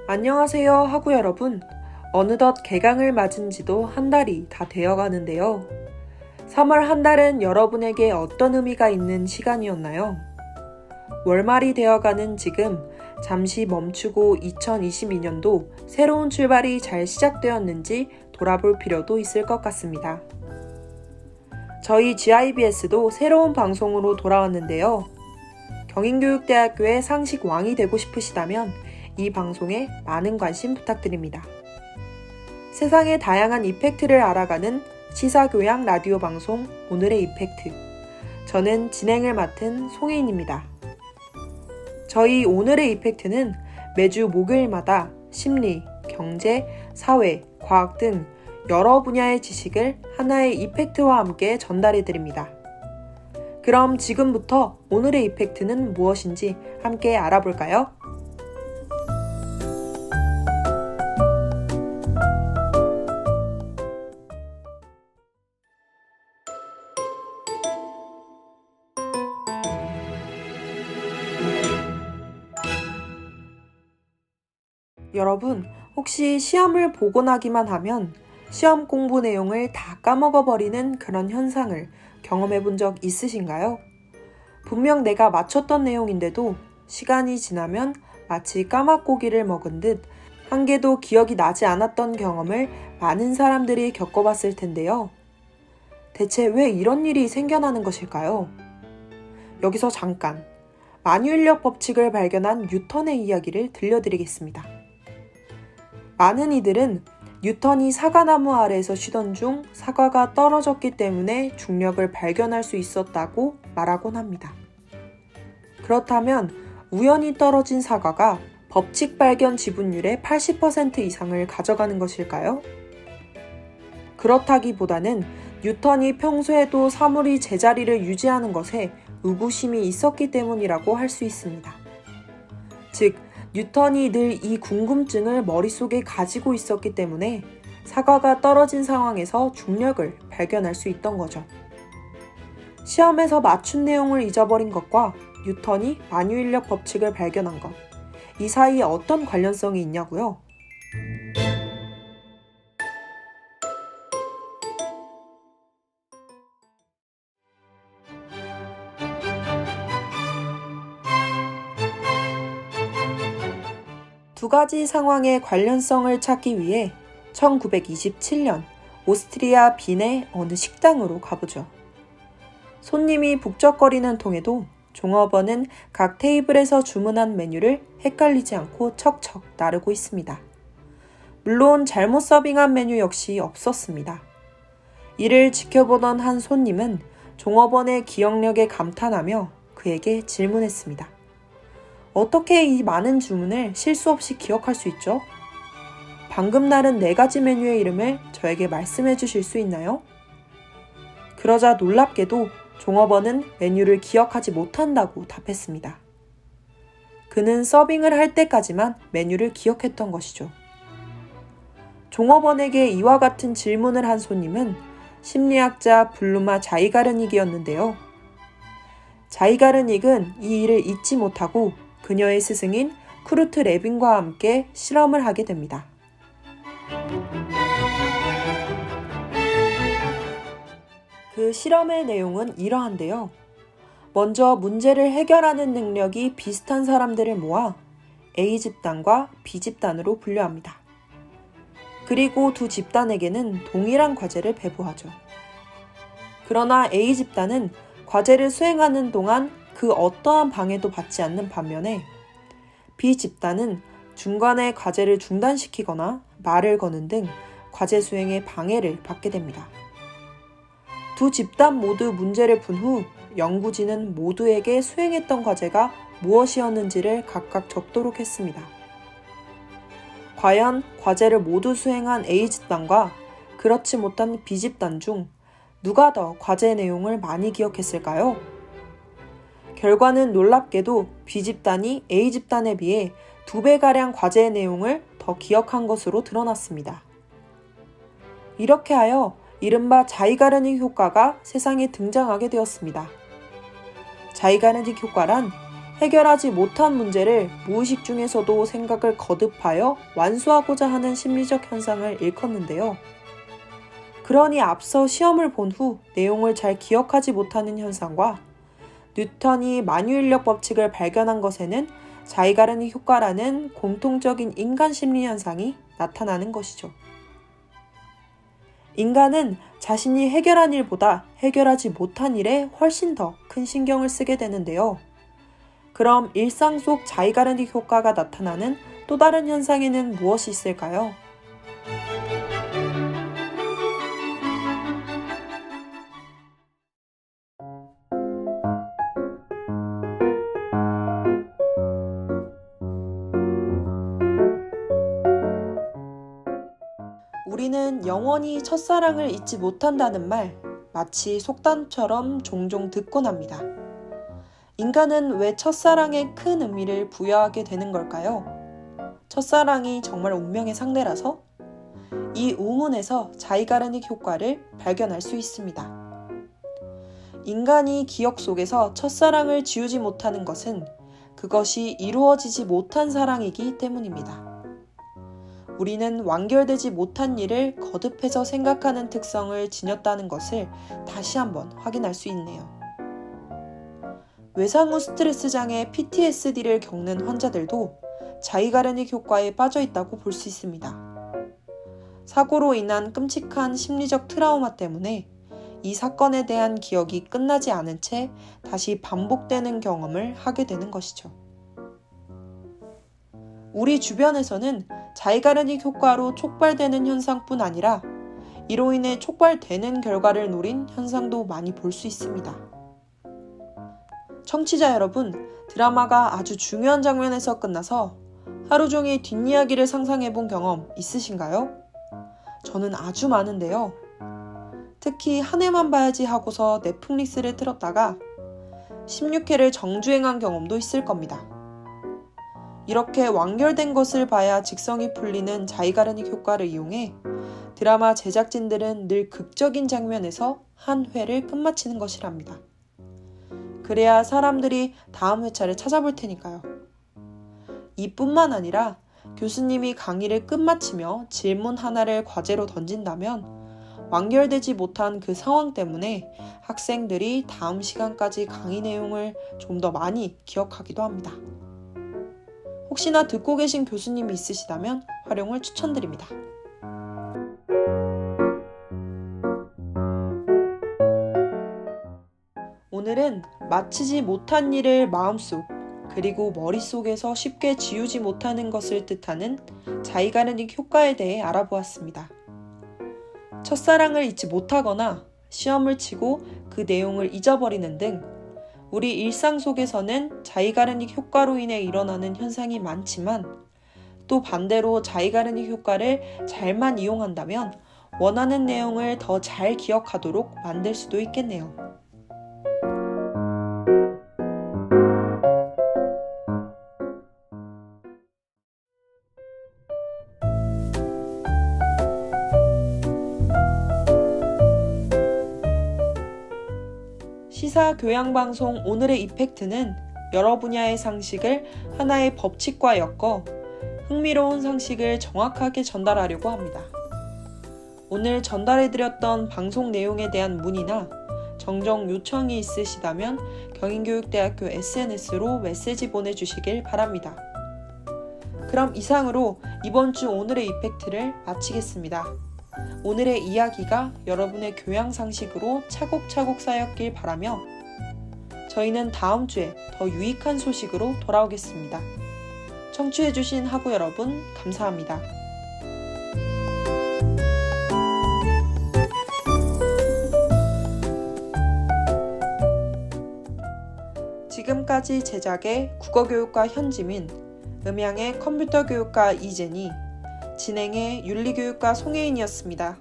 안녕하세요 하구 여러분. 어느덧 개강을 맞은 지도 한 달이 다 되어 가는데요. 3월 한 달은 여러분에게 어떤 의미가 있는 시간이었나요? 월말이 되어가는 지금 잠시 멈추고 2022년도 새로운 출발이 잘 시작되었는지 돌아볼 필요도 있을 것 같습니다. 저희 GIBS도 새로운 방송으로 돌아왔는데요. 경인교육대학교의 상식 왕이 되고 싶으시다면 이 방송에 많은 관심 부탁드립니다. 세상의 다양한 이펙트를 알아가는 시사교양 라디오 방송 오늘의 이펙트. 저는 진행을 맡은 송혜인입니다. 저희 오늘의 이펙트는 매주 목요일마다 심리, 경제, 사회, 과학 등 여러 분야의 지식을 하나의 이펙트와 함께 전달해 드립니다. 그럼 지금부터 오늘의 이펙트는 무엇인지 함께 알아볼까요? 여러분, 혹시 시험을 보고 나기만 하면 시험 공부 내용을 다 까먹어버리는 그런 현상을 경험해 본 적 있으신가요? 분명 내가 맞췄던 내용인데도 시간이 지나면 마치 까막고기를 먹은 듯 한 개도 기억이 나지 않았던 경험을 많은 사람들이 겪어봤을 텐데요. 대체 왜 이런 일이 생겨나는 것일까요? 여기서 잠깐 만유인력 법칙을 발견한 뉴턴의 이야기를 들려드리겠습니다. 많은 이들은 뉴턴이 사과나무 아래에서 쉬던 중 사과가 떨어졌기 때문에 중력을 발견할 수 있었다고 말하곤 합니다. 그렇다면 우연히 떨어진 사과가 법칙 발견 지분율의 80% 이상을 가져가는 것일까요? 그렇다기보다는 뉴턴이 평소에도 사물이 제자리를 유지하는 것에 의구심이 있었기 때문이라고 할 수 있습니다. 즉, 뉴턴이 늘 이 궁금증을 머릿속에 가지고 있었기 때문에 사과가 떨어진 상황에서 중력을 발견할 수 있던 거죠. 시험에서 맞춘 내용을 잊어버린 것과 뉴턴이 만유인력 법칙을 발견한 것, 이 사이에 어떤 관련성이 있냐고요? 두 가지 상황의 관련성을 찾기 위해 1927년 오스트리아 빈의 어느 식당으로 가보죠. 손님이 북적거리는 통에도 종업원은 각 테이블에서 주문한 메뉴를 헷갈리지 않고 척척 나르고 있습니다. 물론 잘못 서빙한 메뉴 역시 없었습니다. 이를 지켜보던 한 손님은 종업원의 기억력에 감탄하며 그에게 질문했습니다. 어떻게 이 많은 주문을 실수 없이 기억할 수 있죠? 방금 나른 4가지 메뉴의 이름을 저에게 말씀해 주실 수 있나요? 그러자 놀랍게도 종업원은 메뉴를 기억하지 못한다고 답했습니다. 그는 서빙을 할 때까지만 메뉴를 기억했던 것이죠. 종업원에게 이와 같은 질문을 한 손님은 심리학자 블루마 자이가르닉이었는데요. 자이가르닉은 이 일을 잊지 못하고 그녀의 스승인 쿠르트 레빈과 함께 실험을 하게 됩니다. 그 실험의 내용은 이러한데요. 먼저 문제를 해결하는 능력이 비슷한 사람들을 모아 A집단과 B집단으로 분류합니다. 그리고 두 집단에게는 동일한 과제를 배부하죠. 그러나 A집단은 과제를 수행하는 동안 그 어떠한 방해도 받지 않는 반면에 B집단은 중간에 과제를 중단시키거나 말을 거는 등 과제 수행에 방해를 받게 됩니다. 두 집단 모두 문제를 푼 후 연구진은 모두에게 수행했던 과제가 무엇이었는지를 각각 적도록 했습니다. 과연 과제를 모두 수행한 A집단과 그렇지 못한 B집단 중 누가 더 과제 내용을 많이 기억했을까요? 결과는 놀랍게도 B집단이 A집단에 비해 2배가량 과제의 내용을 더 기억한 것으로 드러났습니다. 이렇게 하여 이른바 자이가르닉 효과가 세상에 등장하게 되었습니다. 자이가르닉 효과란 해결하지 못한 문제를 무의식 중에서도 생각을 거듭하여 완수하고자 하는 심리적 현상을 일컫는데요. 그러니 앞서 시험을 본 후 내용을 잘 기억하지 못하는 현상과 뉴턴이 만유인력 법칙을 발견한 것에는 자이가르니 효과라는 공통적인 인간 심리 현상이 나타나는 것이죠. 인간은 자신이 해결한 일보다 해결하지 못한 일에 훨씬 더 큰 신경을 쓰게 되는데요. 그럼 일상 속 자이가르니 효과가 나타나는 또 다른 현상에는 무엇이 있을까요? 우리는 영원히 첫사랑을 잊지 못한다는 말, 마치 속담처럼 종종 듣곤 합니다. 인간은 왜 첫사랑에 큰 의미를 부여하게 되는 걸까요? 첫사랑이 정말 운명의 상대라서? 이 우문에서 자이가르닉 효과를 발견할 수 있습니다. 인간이 기억 속에서 첫사랑을 지우지 못하는 것은 그것이 이루어지지 못한 사랑이기 때문입니다. 우리는 완결되지 못한 일을 거듭해서 생각하는 특성을 지녔다는 것을 다시 한번 확인할 수 있네요. 외상 후 스트레스 장애 PTSD를 겪는 환자들도 자이가르닉 효과에 빠져 있다고 볼 수 있습니다. 사고로 인한 끔찍한 심리적 트라우마 때문에 이 사건에 대한 기억이 끝나지 않은 채 다시 반복되는 경험을 하게 되는 것이죠. 우리 주변에서는 자이가르닉 효과로 촉발되는 현상뿐 아니라 이로 인해 촉발되는 결과를 노린 현상도 많이 볼 수 있습니다. 청취자 여러분, 드라마가 아주 중요한 장면에서 끝나서 하루 종일 뒷이야기를 상상해 본 경험 있으신가요? 저는 아주 많은데요. 특히 한 회만 봐야지 하고서 넷플릭스를 틀었다가 16회를 정주행한 경험도 있을 겁니다. 이렇게 완결된 것을 봐야 직성이 풀리는 자이가르닉 효과를 이용해 드라마 제작진들은 늘 극적인 장면에서 한 회를 끝마치는 것이랍니다. 그래야 사람들이 다음 회차를 찾아볼 테니까요. 이뿐만 아니라 교수님이 강의를 끝마치며 질문 하나를 과제로 던진다면 완결되지 못한 그 상황 때문에 학생들이 다음 시간까지 강의 내용을 좀 더 많이 기억하기도 합니다. 혹시나 듣고 계신 교수님이 있으시다면 활용을 추천드립니다. 오늘은 마치지 못한 일을 마음속 그리고 머릿속에서 쉽게 지우지 못하는 것을 뜻하는 자이가르닉 효과에 대해 알아보았습니다. 첫사랑을 잊지 못하거나 시험을 치고 그 내용을 잊어버리는 등 우리 일상 속에서는 자이가르닉 효과로 인해 일어나는 현상이 많지만 또 반대로 자이가르닉 효과를 잘만 이용한다면 원하는 내용을 더 잘 기억하도록 만들 수도 있겠네요. 시사 교양방송 오늘의 이펙트는 여러 분야의 상식을 하나의 법칙과 엮어 흥미로운 상식을 정확하게 전달하려고 합니다. 오늘 전달해드렸던 방송 내용에 대한 문의나 정정 요청이 있으시다면 경인교육대학교 SNS로 메시지 보내주시길 바랍니다. 그럼 이상으로 이번 주 오늘의 이펙트를 마치겠습니다. 오늘의 이야기가 여러분의 교양 상식으로 차곡차곡 쌓였길 바라며 저희는 다음 주에 더 유익한 소식으로 돌아오겠습니다. 청취해주신 학우 여러분 감사합니다. 지금까지 제작의 국어교육과 현지민, 음향의 컴퓨터교육과 이재니, 진행의 윤리교육과 송혜인이었습니다.